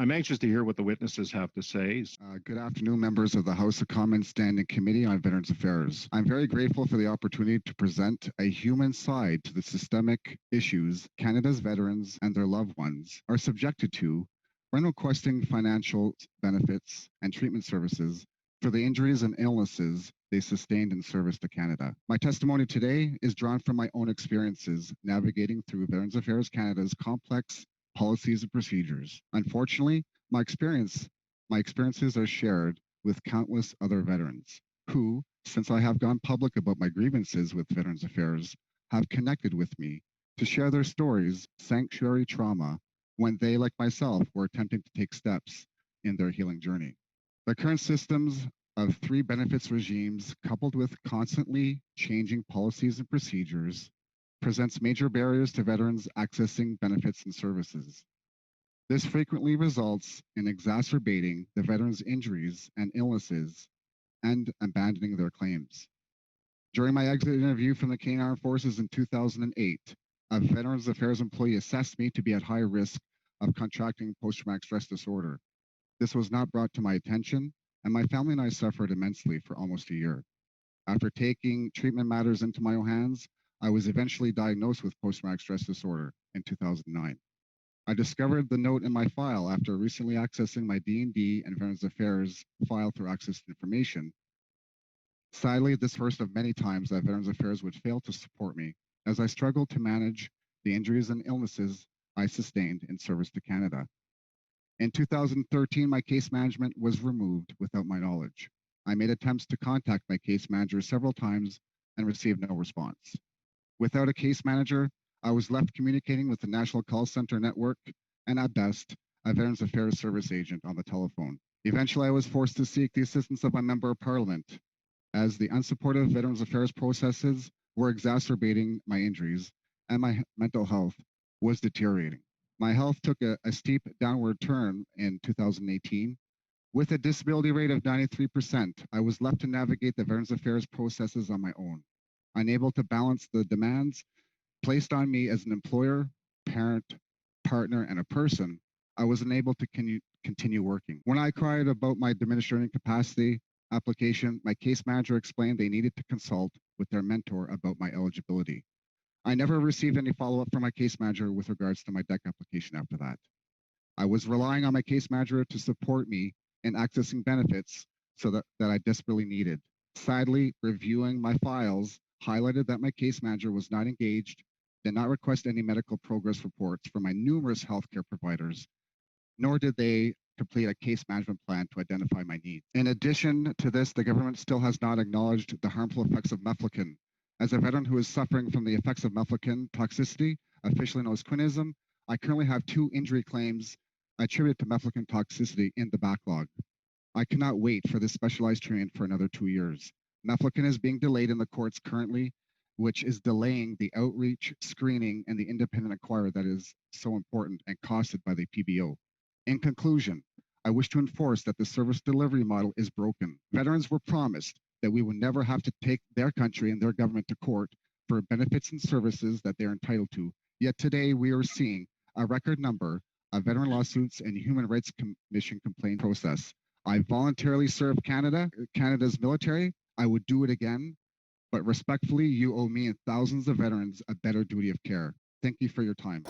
I'm anxious to hear what the witnesses have to say. Good afternoon, members of the House of Commons Standing Committee on Veterans Affairs. I'm very grateful for the opportunity to present a human side to the systemic issues Canada's veterans and their loved ones are subjected to when requesting financial benefits and treatment services for the injuries and illnesses they sustained in service to Canada. My testimony today is drawn from my own experiences navigating through Veterans Affairs Canada's complex policies and procedures. Unfortunately, my experiences are shared with countless other veterans who, since I have gone public about my grievances with Veterans Affairs, have connected with me to share their stories, sanctuary trauma, when they, like myself, were attempting to take steps in their healing journey. The current systems of 3 benefits regimes, coupled with constantly changing policies and procedures, presents major barriers to veterans accessing benefits and services. This frequently results in exacerbating the veterans' injuries and illnesses and abandoning their claims. During my exit interview from the Canadian Armed Forces in 2008, a Veterans Affairs employee assessed me to be at high risk of contracting post-traumatic stress disorder. This was not brought to my attention, and my family and I suffered immensely for almost a year. After taking treatment matters into my own hands, I was eventually diagnosed with post-traumatic stress disorder in 2009. I discovered the note in my file after recently accessing my D&D and Veterans Affairs file through Access to Information. Sadly, this first of many times that Veterans Affairs would fail to support me as I struggled to manage the injuries and illnesses I sustained in service to Canada. In 2013, my case management was removed without my knowledge. I made attempts to contact my case manager several times and received no response. Without a case manager, I was left communicating with the National Call Center Network and at best, a Veterans Affairs service agent on the telephone. Eventually, I was forced to seek the assistance of my Member of Parliament as the unsupportive Veterans Affairs processes were exacerbating my injuries and my mental health was deteriorating. My health took a steep downward turn in 2018. With a disability rate of 93%, I was left to navigate the Veterans Affairs processes on my own, unable to balance the demands placed on me as an employer, parent, partner, and a person. I was unable to continue working. When I cried about my diminished earning capacity application, my case manager explained they needed to consult with their mentor about my eligibility. I never received any follow-up from my case manager with regards to my DEC application after that. I was relying on my case manager to support me in accessing benefits that I desperately needed. Sadly, reviewing my files highlighted that my case manager was not engaged, did not request any medical progress reports from my numerous healthcare providers, nor did they complete a case management plan to identify my needs. In addition to this, the government still has not acknowledged the harmful effects of MEF-TOX-VET. As a veteran who is suffering from the effects of MEF-TOX-VET toxicity, officially known as Quinism, I currently have 2 injury claims attributed to MEF-TOX-VET toxicity in the backlog. I cannot wait for this specialized treatment for another 2 years. MEF-TOX-VET is being delayed in the courts currently, which is delaying the outreach, screening, and the independent inquiry that is so important and costed by the PBO. In conclusion, I wish to enforce that the service delivery model is broken. Veterans were promised that we would never have to take their country and their government to court for benefits and services that they're entitled to. Yet today we are seeing a record number of veteran lawsuits and Human Rights Commission complaint process. I voluntarily served Canada's military. I would do it again, but respectfully, you owe me and thousands of veterans a better duty of care. Thank you for your time.